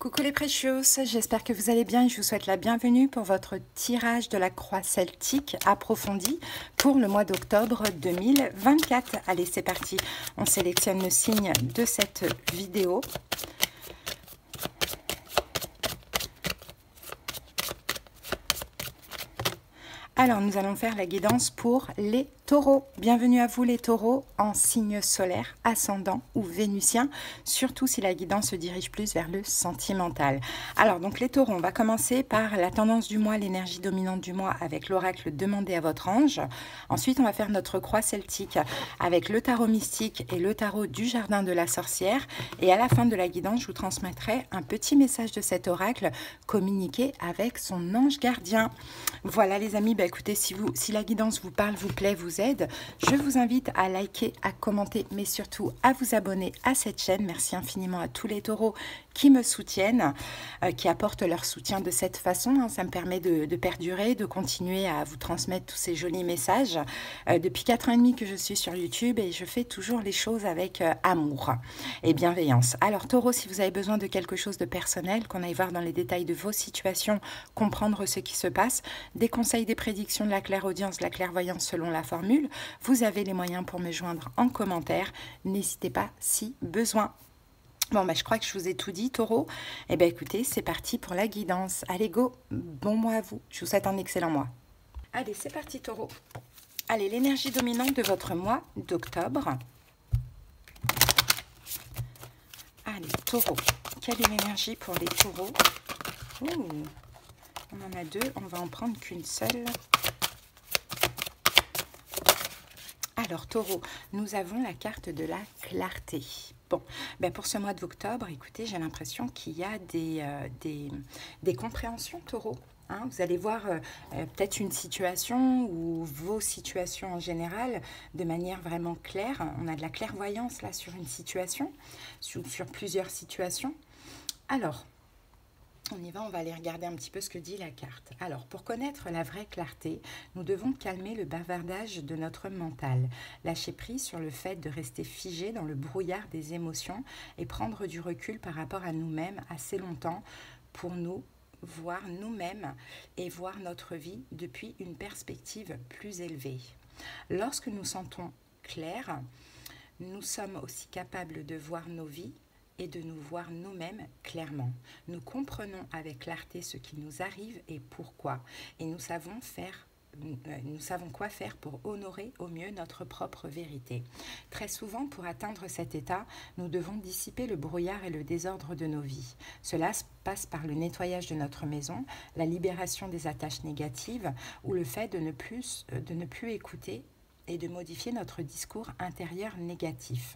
Coucou les précieuses, j'espère que vous allez bien et je vous souhaite la bienvenue pour votre tirage de la croix celtique approfondi pour le mois d'octobre 2024. Allez, c'est parti, on sélectionne le signe de cette vidéo. Alors, nous allons faire la guidance pour les taureaux. Bienvenue à vous les taureaux en signe solaire, ascendant ou vénusien, surtout si la guidance se dirige plus vers le sentimental. Alors, donc les taureaux, on va commencer par la tendance du mois, l'énergie dominante du mois avec l'oracle demandé à votre ange. Ensuite, on va faire notre croix celtique avec le tarot mystique et le tarot du jardin de la sorcière. Et à la fin de la guidance, je vous transmettrai un petit message de cet oracle communiqué avec son ange gardien. Voilà les amis, écoutez, si la guidance vous parle, vous plaît, vous aide, je vous invite à liker, à commenter, mais surtout à vous abonner à cette chaîne. Merci infiniment à tous les taureaux qui me soutiennent, qui apportent leur soutien de cette façon. Ça me permet de perdurer, de continuer à vous transmettre tous ces jolis messages. Depuis 4 ans et demi que je suis sur YouTube et je fais toujours les choses avec amour et bienveillance. Alors taureau, si vous avez besoin de quelque chose de personnel, qu'on aille voir dans les détails de vos situations, comprendre ce qui se passe, des conseils, des prédictions, de la clairaudience, de la clairvoyance selon la formule, vous avez les moyens pour me joindre en commentaire. N'hésitez pas si besoin. Bon, je crois que je vous ai tout dit, taureau. Eh bien, écoutez, c'est parti pour la guidance. Allez, go, bon mois à vous. Je vous souhaite un excellent mois. Allez, c'est parti, taureau. Allez, l'énergie dominante de votre mois d'octobre. Allez, taureau. Quelle est l'énergie pour les taureaux? On en a deux, on va en prendre qu'une seule. Alors, taureau, nous avons la carte de la clarté. Bon, pour ce mois d'octobre, écoutez, j'ai l'impression qu'il y a des compréhensions, taureau. Vous allez voir peut-être une situation ou vos situations en général de manière vraiment claire. On a de la clairvoyance là sur une situation, sur plusieurs situations. Alors, on y va, on va aller regarder un petit peu ce que dit la carte. Alors, pour connaître la vraie clarté, nous devons calmer le bavardage de notre mental, lâcher prise sur le fait de rester figé dans le brouillard des émotions et prendre du recul par rapport à nous-mêmes assez longtemps pour nous voir nous-mêmes et voir notre vie depuis une perspective plus élevée. Lorsque nous sentons clair, nous sommes aussi capables de voir nos vies et de nous voir nous-mêmes clairement. Nous comprenons avec clarté ce qui nous arrive et pourquoi. Et nous savons quoi faire pour honorer au mieux notre propre vérité. Très souvent, pour atteindre cet état, nous devons dissiper le brouillard et le désordre de nos vies. Cela passe par le nettoyage de notre maison, la libération des attaches négatives ou le fait de ne plus écouter et de modifier notre discours intérieur négatif.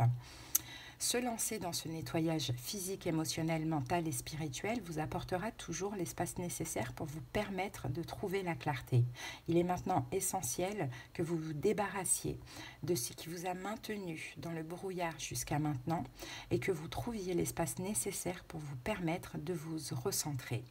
Se lancer dans ce nettoyage physique, émotionnel, mental et spirituel vous apportera toujours l'espace nécessaire pour vous permettre de trouver la clarté. Il est maintenant essentiel que vous vous débarrassiez de ce qui vous a maintenu dans le brouillard jusqu'à maintenant et que vous trouviez l'espace nécessaire pour vous permettre de vous recentrer.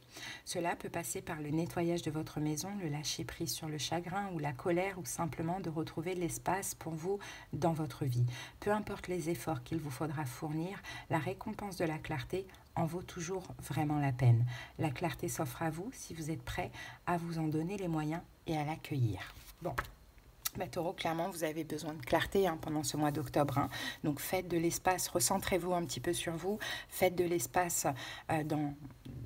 Cela peut passer par le nettoyage de votre maison, le lâcher prise sur le chagrin ou la colère ou simplement de retrouver l'espace pour vous dans votre vie. Peu importe les efforts qu'il vous faudra fournir, la récompense de la clarté en vaut toujours vraiment la peine. La clarté s'offre à vous si vous êtes prêt à vous en donner les moyens et à l'accueillir. Bon. Taureau, clairement, vous avez besoin de clarté pendant ce mois d'octobre. Donc, faites de l'espace, recentrez-vous un petit peu sur vous. Faites de l'espace dans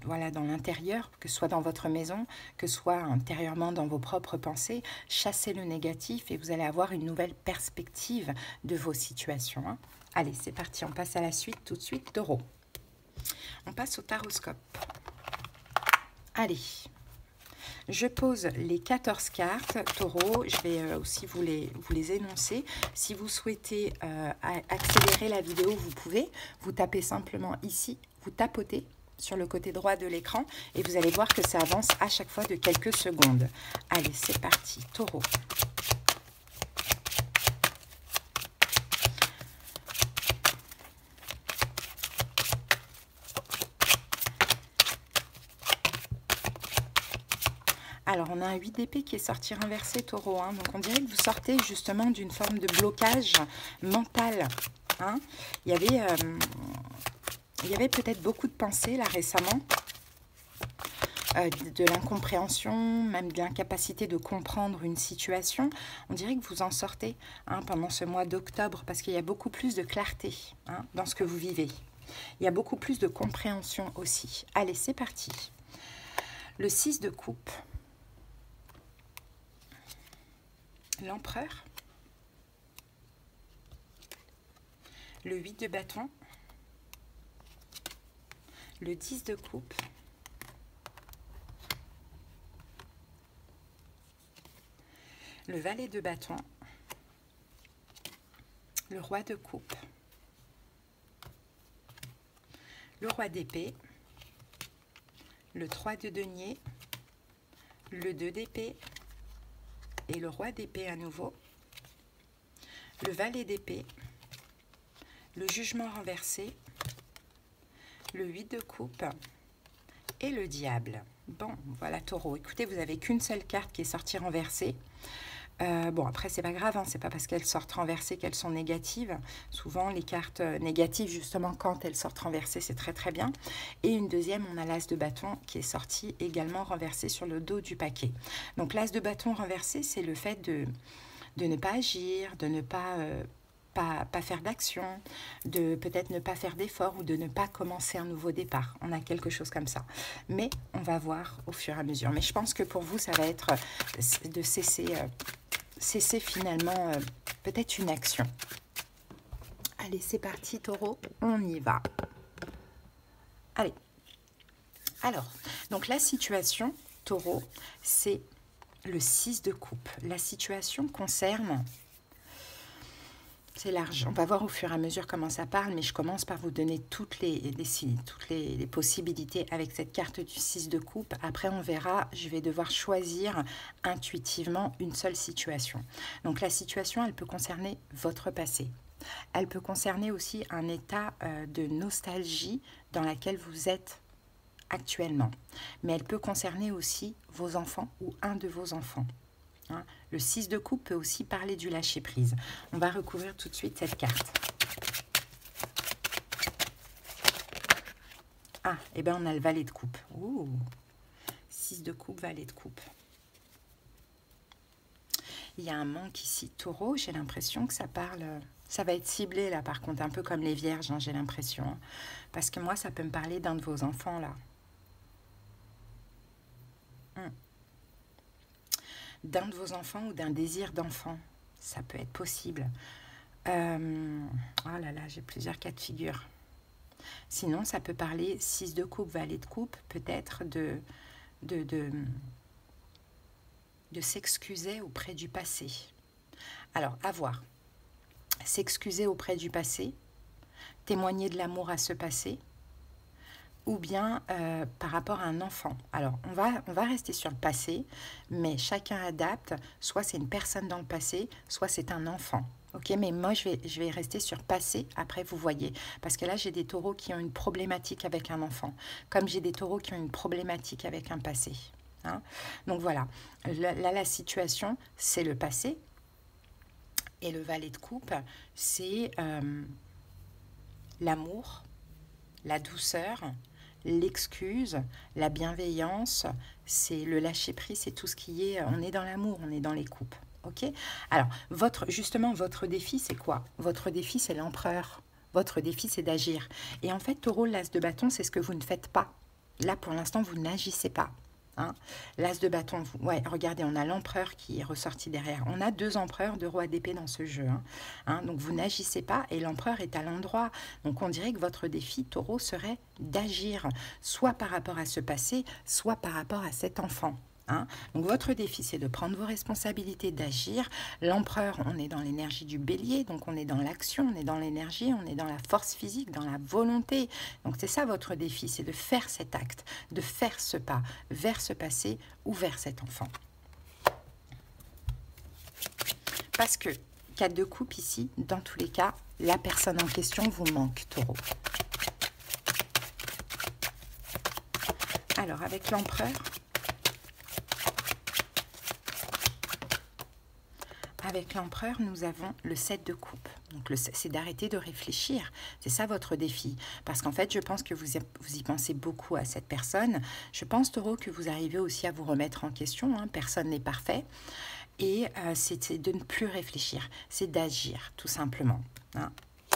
l'intérieur, que ce soit dans votre maison, que ce soit intérieurement dans vos propres pensées. Chassez le négatif et vous allez avoir une nouvelle perspective de vos situations. Allez, c'est parti, on passe à la suite tout de suite, taureau. On passe au taroscope. Allez. Je pose les 14 cartes, taureau, je vais aussi vous les énoncer. Si vous souhaitez accélérer la vidéo, vous pouvez. Vous tapez simplement ici, vous tapotez sur le côté droit de l'écran et vous allez voir que ça avance à chaque fois de quelques secondes. Allez, c'est parti, taureau. Alors, on a un 8 d'épée qui est sorti renversé, taureau. Donc, on dirait que vous sortez justement d'une forme de blocage mental. Il y avait il y avait peut-être beaucoup de pensées là récemment, de l'incompréhension, même de l'incapacité de comprendre une situation. On dirait que vous en sortez pendant ce mois d'octobre parce qu'il y a beaucoup plus de clarté dans ce que vous vivez. Il y a beaucoup plus de compréhension aussi. Allez, c'est parti. Le 6 de coupe, l'empereur, le 8 de bâton, le 10 de coupe, le valet de bâton, le roi de coupe, le roi d'épée, le 3 de denier, le 2 d'épée et le roi d'épée à nouveau, le valet d'épée, le jugement renversé, le 8 de coupe et le diable. Bon, voilà Taureau. Écoutez, vous n'avez qu'une seule carte qui est sortie renversée. Bon, après, c'est pas grave, c'est pas parce qu'elles sortent renversées qu'elles sont négatives. Souvent, les cartes négatives, justement, quand elles sortent renversées, c'est très très bien. Et une deuxième, on a l'as de bâton qui est sorti également renversé sur le dos du paquet. Donc, l'as de bâton renversé, c'est le fait de ne pas agir, de ne pas faire d'action, de peut-être ne pas faire d'effort ou de ne pas commencer un nouveau départ. On a quelque chose comme ça. Mais on va voir au fur et à mesure. Mais je pense que pour vous, ça va être de cesser finalement peut-être une action. Allez, c'est parti Taureau, on y va. Allez. Alors, donc la situation, Taureau, c'est le 6 de coupe. La situation concerne... C'est large. On va voir au fur et à mesure comment ça parle, mais je commence par vous donner toutes les possibilités avec cette carte du 6 de coupe. Après, on verra, je vais devoir choisir intuitivement une seule situation. Donc, la situation, elle peut concerner votre passé. Elle peut concerner aussi un état de nostalgie dans laquelle vous êtes actuellement. Mais elle peut concerner aussi vos enfants ou un de vos enfants. Le 6 de coupe peut aussi parler du lâcher-prise. On va recouvrir tout de suite cette carte. Ah, et bien on a le valet de coupe. Ouh, 6 de coupe, valet de coupe. Il y a un manque ici, Taureau. J'ai l'impression que ça parle... Ça va être ciblé là par contre, un peu comme les vierges, j'ai l'impression. Parce que moi, ça peut me parler d'un de vos enfants là. D'un de vos enfants ou d'un désir d'enfant. Ça peut être possible. Oh là là, j'ai plusieurs cas de figure. Sinon, ça peut parler 6 de coupe, valet de coupe, peut-être de s'excuser auprès du passé. Alors, à voir. S'excuser auprès du passé, témoigner de l'amour à ce passé, ou bien par rapport à un enfant. Alors, on va rester sur le passé, mais chacun adapte. Soit c'est une personne dans le passé, soit c'est un enfant. Ok, mais moi, je vais rester sur passé, après vous voyez. Parce que là, j'ai des taureaux qui ont une problématique avec un enfant, comme j'ai des taureaux qui ont une problématique avec un passé. Donc voilà, là, la situation, c'est le passé. Et le valet de coupe, c'est l'amour, la douceur, l'excuse, la bienveillance, c'est le lâcher-prise, c'est tout ce qui est... On est dans l'amour, on est dans les coupes. Ok. Alors, justement, votre défi, c'est quoi? Votre défi, c'est l'empereur. Votre défi, c'est d'agir. Et en fait, Taureau, l'as de bâton, c'est ce que vous ne faites pas. Là, pour l'instant, vous n'agissez pas. L'as de bâton, ouais, regardez, on a l'empereur qui est ressorti derrière. On a 2 empereurs, 2 rois d'épée dans ce jeu. Donc, vous n'agissez pas et l'empereur est à l'endroit. Donc, on dirait que votre défi, Taureau, serait d'agir, soit par rapport à ce passé, soit par rapport à cet enfant. Donc votre défi, c'est de prendre vos responsabilités, d'agir. L'empereur, on est dans l'énergie du bélier, donc on est dans l'action, on est dans l'énergie, on est dans la force physique, dans la volonté. Donc c'est ça votre défi, c'est de faire cet acte, de faire ce pas vers ce passé ou vers cet enfant. Parce que 4 de coupe ici, dans tous les cas, la personne en question vous manque, Taureau. Alors avec l'empereur... Avec l'empereur, nous avons le 7 de coupe. Donc, c'est d'arrêter de réfléchir. C'est ça votre défi. Parce qu'en fait, je pense que vous y pensez beaucoup à cette personne. Je pense, Taureau, que vous arrivez aussi à vous remettre en question. Hein. Personne n'est parfait. Et c'est de ne plus réfléchir. C'est d'agir, tout simplement. Hein.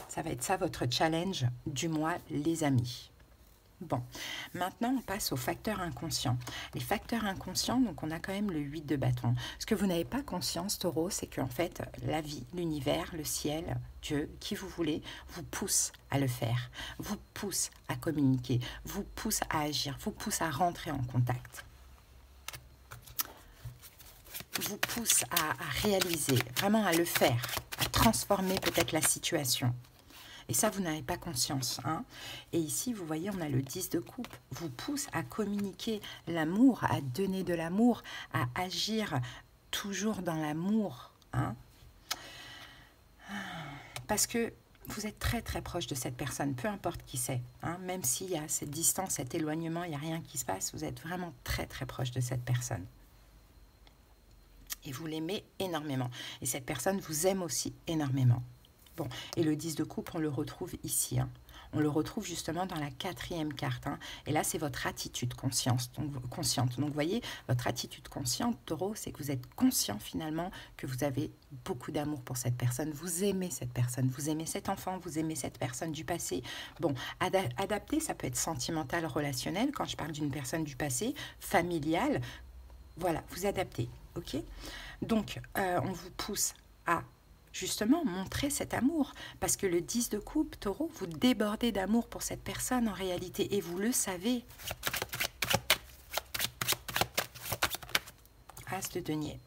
Ça va être ça, votre challenge du mois, les amis. Bon, maintenant on passe aux facteurs inconscients. Les facteurs inconscients, donc on a quand même le 8 de bâton. Ce que vous n'avez pas conscience, Taureau, c'est qu'en fait, la vie, l'univers, le ciel, Dieu, qui vous voulez, vous pousse à le faire, vous pousse à communiquer, vous pousse à agir, vous pousse à rentrer en contact, vous pousse à réaliser, vraiment à le faire, à transformer peut-être la situation. Et ça, vous n'avez pas conscience. Hein. Et ici, vous voyez, on a le 10 de coupe. Vous pousse à communiquer l'amour, à donner de l'amour, à agir toujours dans l'amour. Hein. Parce que vous êtes très très proche de cette personne, peu importe qui c'est. Hein. Même s'il y a cette distance, cet éloignement, il n'y a rien qui se passe, vous êtes vraiment très très proche de cette personne. Et vous l'aimez énormément. Et cette personne vous aime aussi énormément. Bon, et le 10 de coupe, on le retrouve ici. Hein. On le retrouve justement dans la 4e carte. Hein. Et là, c'est votre attitude consciente. Donc, vous voyez, votre attitude consciente, Taureau, c'est que vous êtes conscient finalement que vous avez beaucoup d'amour pour cette personne. Vous aimez cette personne, vous aimez cet enfant, vous aimez cette personne du passé. Bon, adapter, ça peut être sentimental, relationnel. Quand je parle d'une personne du passé, familiale, voilà, vous adaptez. Ok ? Donc, on vous pousse à justement montrer cet amour, parce que le 10 de coupe, Taureau, vous débordez d'amour pour cette personne en réalité, et vous le savez. As de denier.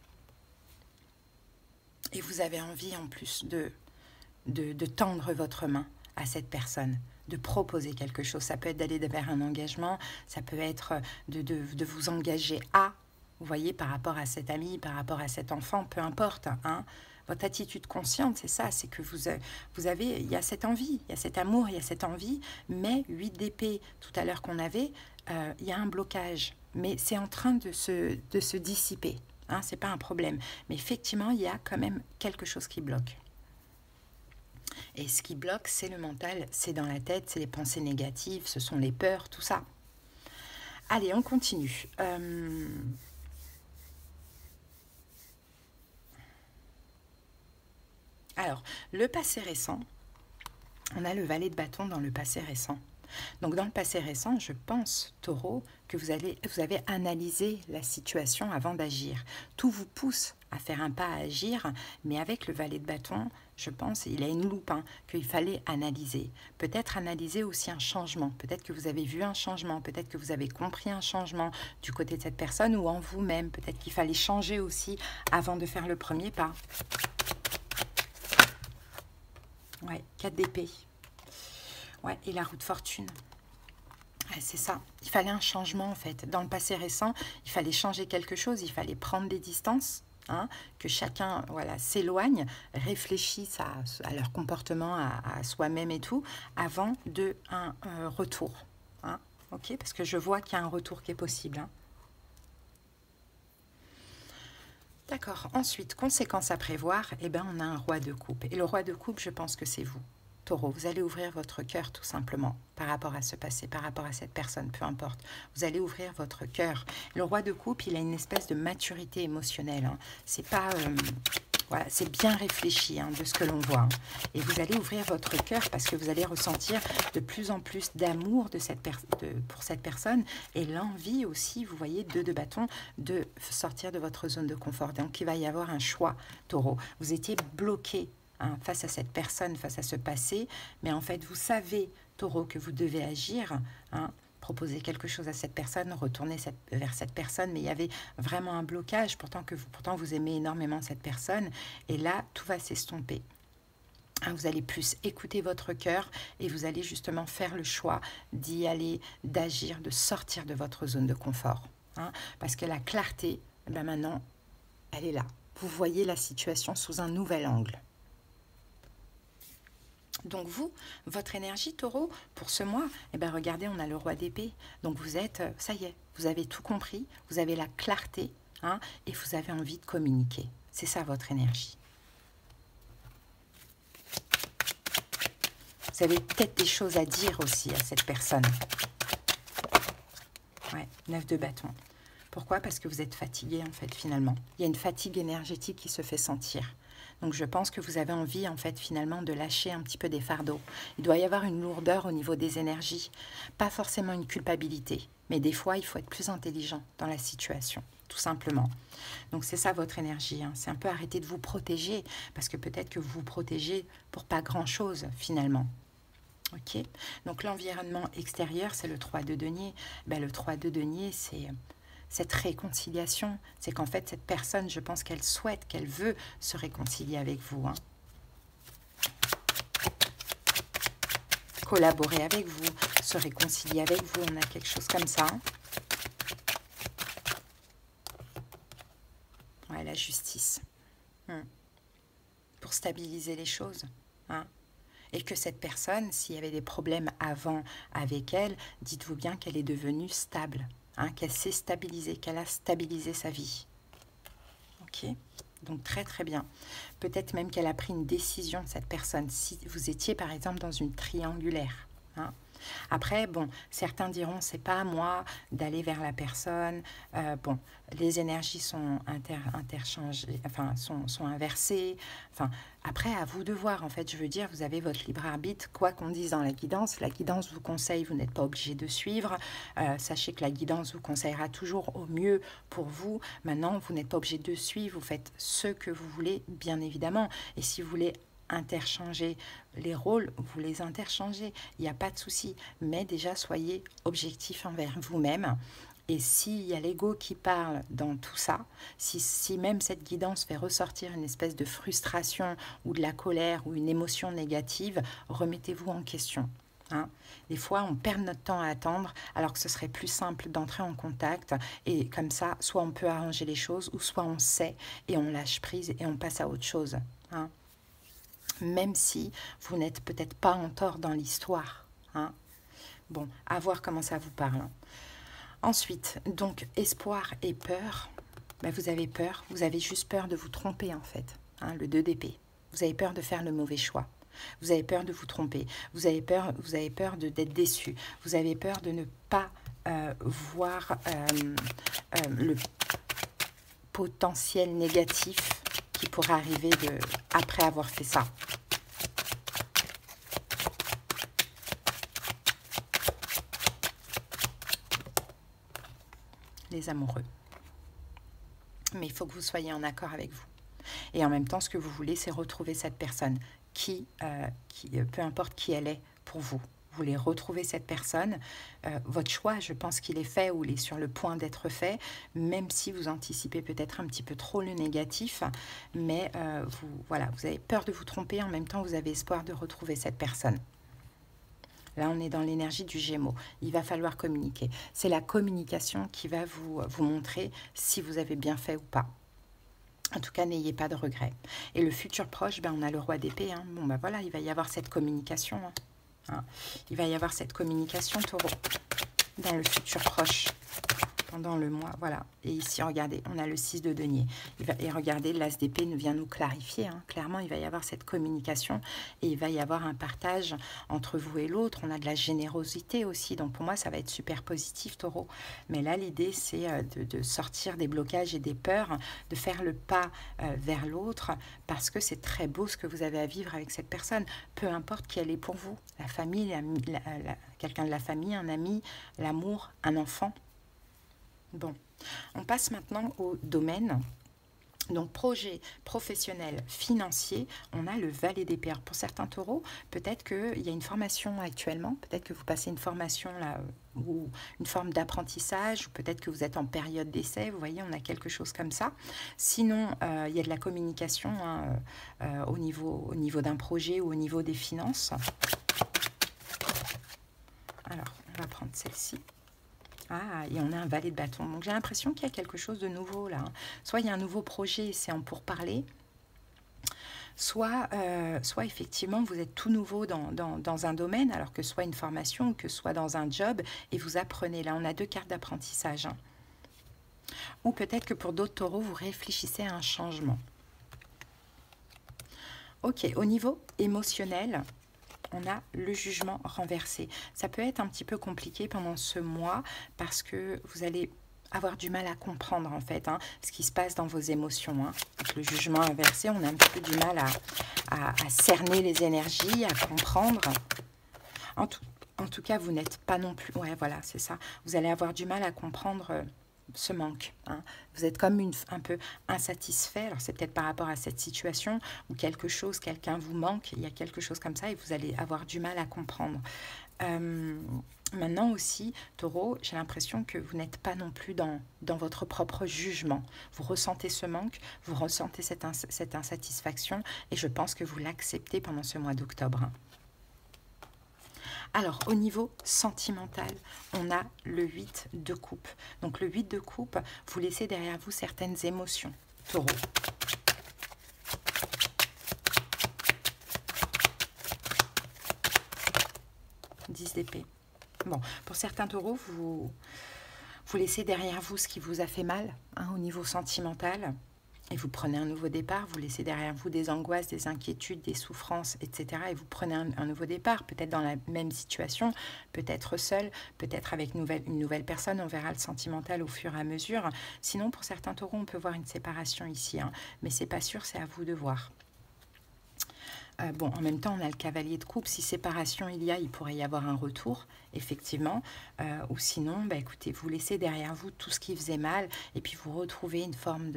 Et vous avez envie en plus de tendre votre main à cette personne, de proposer quelque chose. Ça peut être d'aller vers un engagement, ça peut être de vous engager à, vous voyez, par rapport à cet ami, par rapport à cet enfant, peu importe, hein. Votre attitude consciente, c'est ça, c'est que vous avez, il y a cette envie, il y a cet amour, il y a cette envie, mais 8 d'épée, tout à l'heure qu'on avait, il y a un blocage, mais c'est en train de se dissiper, hein, c'est pas un problème. Mais effectivement, il y a quand même quelque chose qui bloque. Et ce qui bloque, c'est le mental, c'est dans la tête, c'est les pensées négatives, ce sont les peurs, tout ça. Allez, on continue. Alors, le passé récent, on a le valet de bâton dans le passé récent. Donc, dans le passé récent, je pense, Taureau, que vous avez analysé la situation avant d'agir. Tout vous pousse à faire un pas à agir, mais avec le valet de bâton, je pense, il a une loupe, hein, qu'il fallait analyser. Peut-être analyser aussi un changement. Peut-être que vous avez vu un changement, peut-être que vous avez compris un changement du côté de cette personne ou en vous-même. Peut-être qu'il fallait changer aussi avant de faire le premier pas. Ouais, 4 d'épée. Ouais, et la roue de fortune. Ouais, c'est ça. Il fallait un changement, en fait. Dans le passé récent, il fallait changer quelque chose. Il fallait prendre des distances, hein, que chacun voilà, s'éloigne, réfléchisse à leur comportement, à soi-même et tout, avant un retour. Hein, ok, parce que je vois qu'il y a un retour qui est possible. Hein. D'accord. Ensuite, conséquence à prévoir, eh ben, on a un roi de coupe. Et le roi de coupe, je pense que c'est vous. Taureau, vous allez ouvrir votre cœur tout simplement par rapport à ce passé, par rapport à cette personne, peu importe. Vous allez ouvrir votre cœur. Le roi de coupe, il a une espèce de maturité émotionnelle. Hein. C'est pas... voilà, c'est bien réfléchi hein, de ce que l'on voit. Hein. Et vous allez ouvrir votre cœur parce que vous allez ressentir de plus en plus d'amour pour cette personne et l'envie aussi, vous voyez, de bâton, de sortir de votre zone de confort. Donc, il va y avoir un choix, Taureau. Vous étiez bloqué hein, face à cette personne, face à ce passé, mais en fait, vous savez, Taureau, que vous devez agir, hein, proposer quelque chose à cette personne, retourner vers cette personne, mais il y avait vraiment un blocage, pourtant vous aimez énormément cette personne, et là, tout va s'estomper. Hein, vous allez plus écouter votre cœur et vous allez justement faire le choix d'y aller, d'agir, de sortir de votre zone de confort. Hein, parce que la clarté, ben maintenant, elle est là. Vous voyez la situation sous un nouvel angle. Donc vous, votre énergie, Taureau, pour ce mois, eh ben regardez, on a le roi d'épée. Donc vous êtes, ça y est, vous avez tout compris, vous avez la clarté, hein, et vous avez envie de communiquer. C'est ça votre énergie. Vous avez peut-être des choses à dire aussi à cette personne. Ouais, 9 de bâton. Pourquoi? Parce que vous êtes fatigué, en fait, finalement. Il y a une fatigue énergétique qui se fait sentir. Donc, je pense que vous avez envie, en fait, finalement, de lâcher un petit peu des fardeaux. Il doit y avoir une lourdeur au niveau des énergies. Pas forcément une culpabilité, mais des fois, il faut être plus intelligent dans la situation, tout simplement. Donc, c'est ça, votre énergie. Hein. C'est un peu arrêter de vous protéger, parce que peut-être que vous vous protégez pour pas grand-chose, finalement. Ok, donc l'environnement extérieur, c'est le 3 de denier. Ben, le 3 de denier, c'est cette réconciliation. C'est qu'en fait, cette personne, je pense qu'elle souhaite, qu'elle veut se réconcilier avec vous. Hein. Collaborer avec vous, se réconcilier avec vous. On a quelque chose comme ça. Hein. Ouais, la justice. Pour stabiliser les choses. Hein. Et que cette personne, s'il y avait des problèmes avant avec elle, dites-vous bien qu'elle est devenue stable, hein, qu'elle s'est stabilisée, qu'elle a stabilisé sa vie. Ok? Donc très très bien. Peut-être même qu'elle a pris une décision, cette personne, si vous étiez par exemple dans une triangulaire. Hein. Après, bon, certains diront, c'est pas à moi d'aller vers la personne. Bon, les énergies sont interchangées, enfin, sont inversées. Enfin, après, à vous de voir, en fait, je veux dire, vous avez votre libre arbitre, quoi qu'on dise dans la guidance vous conseille, vous n'êtes pas obligé de suivre. Sachez que la guidance vous conseillera toujours au mieux pour vous. Maintenant, vous n'êtes pas obligé de suivre, vous faites ce que vous voulez, bien évidemment. Et si vous voulez interchanger les rôles, vous les interchangez, il n'y a pas de souci, mais déjà soyez objectif envers vous-même. Et s'il y a l'ego qui parle dans tout ça, si même cette guidance fait ressortir une espèce de frustration ou de la colère ou une émotion négative, remettez-vous en question. Hein. Des fois, on perd notre temps à attendre, alors que ce serait plus simple d'entrer en contact. Et comme ça, soit on peut arranger les choses, ou soit on sait et on lâche prise et on passe à autre chose. Hein. Même si vous n'êtes peut-être pas en tort dans l'histoire. Hein. Bon, à voir comment ça vous parle. Ensuite, donc, espoir et peur. Ben, vous avez peur, vous avez juste peur de vous tromper en fait. Hein, le 2 d'épée. Vous avez peur de faire le mauvais choix. Vous avez peur de vous tromper. Vous avez peur d'être déçu. Vous avez peur de ne pas voir le potentiel négatif qui pourrait arriver après avoir fait ça. Les amoureux. Mais il faut que vous soyez en accord avec vous. Et en même temps, ce que vous voulez, c'est retrouver cette personne qui peu importe qui elle est pour vous. Vous voulez retrouver cette personne. Votre choix, je pense qu'il est fait ou il est sur le point d'être fait, même si vous anticipez peut-être un petit peu trop le négatif. Mais voilà, vous avez peur de vous tromper, en même temps, vous avez espoir de retrouver cette personne. Là, on est dans l'énergie du Gémeaux. Il va falloir communiquer. C'est la communication qui va vous montrer si vous avez bien fait ou pas. En tout cas, n'ayez pas de regrets. Et le futur proche, ben, on a le roi d'épée. Hein. Bon, ben voilà, il va y avoir cette communication. Hein. Il va y avoir cette communication, taureau, dans le futur proche. Pendant le mois, voilà. Et ici, regardez, on a le 6 de denier. Et regardez, l'as d'épée vient nous clarifier. Hein. Clairement, il va y avoir cette communication et il va y avoir un partage entre vous et l'autre. On a de la générosité aussi. Donc, pour moi, ça va être super positif, taureau. Mais là, l'idée, c'est de sortir des blocages et des peurs, de faire le pas vers l'autre parce que c'est très beau ce que vous avez à vivre avec cette personne. Peu importe qui elle est pour vous. La famille, quelqu'un de la famille, un ami, l'amour, un enfant. Bon, on passe maintenant au domaine. Donc, projet professionnel, financier, on a le valet d'épée. Pour certains taureaux, peut-être qu'il y a une formation actuellement, peut-être que vous passez une formation là, ou une forme d'apprentissage, ou peut-être que vous êtes en période d'essai, vous voyez, on a quelque chose comme ça. Sinon, il y a de la communication hein, au niveau d'un projet ou au niveau des finances. Alors, on va prendre celle-ci. Ah, et on a un valet de bâton. Donc, j'ai l'impression qu'il y a quelque chose de nouveau, là. Soit il y a un nouveau projet, c'est en pourparlers. Soit effectivement, vous êtes tout nouveau dans un domaine, alors que soit une formation, ou que soit dans un job, et vous apprenez. Là, on a 2 cartes d'apprentissage. Hein. Ou peut-être que pour d'autres taureaux, vous réfléchissez à un changement. Ok, au niveau émotionnel, on a le jugement renversé. Ça peut être un petit peu compliqué pendant ce mois parce que vous allez avoir du mal à comprendre en fait ce qui se passe dans vos émotions. Avec le jugement inversé, on a un petit peu du mal à cerner les énergies, à comprendre. En tout cas, vous n'êtes pas non plus... Ouais, voilà, c'est ça. Vous allez avoir du mal à comprendre ce manque. Vous êtes comme un peu insatisfait. Alors, c'est peut-être par rapport à cette situation où quelque chose, quelqu'un vous manque. Il y a quelque chose comme ça et vous allez avoir du mal à comprendre. Maintenant aussi, Taureau, j'ai l'impression que vous n'êtes pas non plus dans votre propre jugement. Vous ressentez ce manque, vous ressentez cette insatisfaction et je pense que vous l'acceptez pendant ce mois d'octobre. Alors, au niveau sentimental, on a le 8 de coupe. Donc, le 8 de coupe, vous laissez derrière vous certaines émotions, Taureau. D'épée. Bon, pour certains taureaux, vous laissez derrière vous ce qui vous a fait mal au niveau sentimental et vous prenez un nouveau départ, vous laissez derrière vous des angoisses, des inquiétudes, des souffrances, etc. Et vous prenez un nouveau départ, peut-être dans la même situation, peut-être seul, peut-être avec une nouvelle personne, on verra le sentimental au fur et à mesure. Sinon, pour certains taureaux, on peut voir une séparation ici, mais c'est pas sûr, c'est à vous de voir. Bon, en même temps, on a le cavalier de coupe. Si séparation il pourrait y avoir un retour, effectivement. Ou sinon, écoutez, vous laissez derrière vous tout ce qui faisait mal et puis vous retrouvez une forme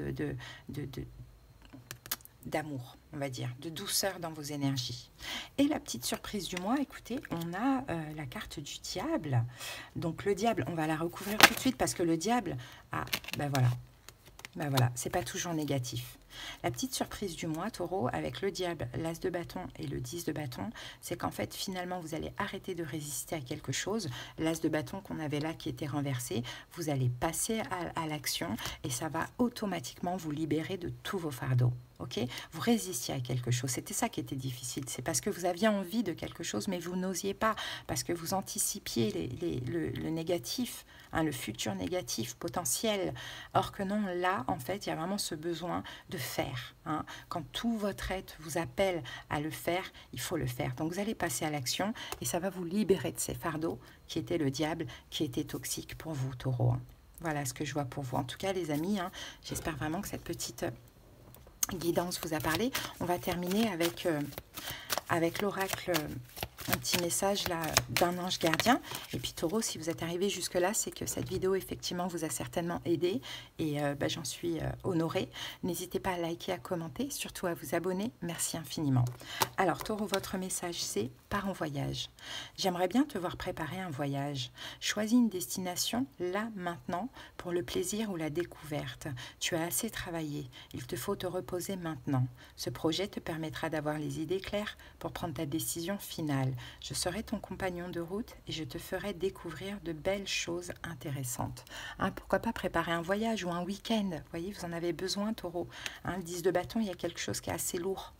d'amour, on va dire, de douceur dans vos énergies. Et la petite surprise du mois, écoutez, on a la carte du diable. Donc le diable, on va la recouvrir tout de suite parce que le diable, voilà, c'est pas toujours négatif. La petite surprise du mois, Taureau, avec le diable, l'as de bâton et le 10 de bâton, c'est qu'en fait, finalement, vous allez arrêter de résister à quelque chose. L'as de bâton qu'on avait là qui était renversé, vous allez passer à l'action et ça va automatiquement vous libérer de tous vos fardeaux. Ok, vous résistiez à quelque chose. C'était ça qui était difficile. C'est parce que vous aviez envie de quelque chose, mais vous n'osiez pas, parce que vous anticipiez le négatif, le futur négatif potentiel. Or que non, là, en fait, il y a vraiment ce besoin de faire. Quand tout votre être vous appelle à le faire, il faut le faire. Donc, vous allez passer à l'action et ça va vous libérer de ces fardeaux qui étaient le diable, qui était toxique pour vous, Taureau. Voilà ce que je vois pour vous. En tout cas, les amis, j'espère vraiment que cette petite guidance vous a parlé. On va terminer avec l'oracle, un petit message là d'un ange gardien. Et puis Taureau, si vous êtes arrivé jusque là, c'est que cette vidéo effectivement vous a certainement aidé et j'en suis honorée. N'hésitez pas à liker, à commenter, surtout à vous abonner. Merci infiniment. Alors Taureau, votre message c'est: pars en voyage. J'aimerais bien te voir préparer un voyage. Choisis une destination là maintenant pour le plaisir ou la découverte. Tu as assez travaillé. Il te faut te reposer maintenant. Ce projet te permettra d'avoir les idées claires pour prendre ta décision finale. Je serai ton compagnon de route et je te ferai découvrir de belles choses intéressantes. Pourquoi pas préparer un voyage ou un week-end? Vous voyez, vous en avez besoin, Taureau. Le 10 de bâton, il y a quelque chose qui est assez lourd.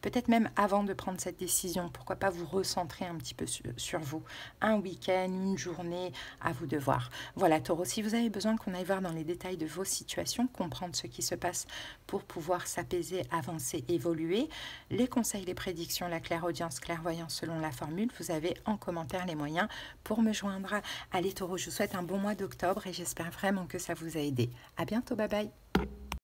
Peut-être même avant de prendre cette décision, pourquoi pas vous recentrer un petit peu sur vous. Un week-end, une journée, à vous de voir. Voilà, Taureau, si vous avez besoin qu'on aille voir dans les détails de vos situations, comprendre ce qui se passe pour pouvoir s'apaiser, avancer, évoluer, les conseils, les prédictions, la clairaudience, clairvoyance selon la formule, vous avez en commentaire les moyens pour me joindre. Allez, Taureau, je vous souhaite un bon mois d'octobre et j'espère vraiment que ça vous a aidé. À bientôt, bye bye.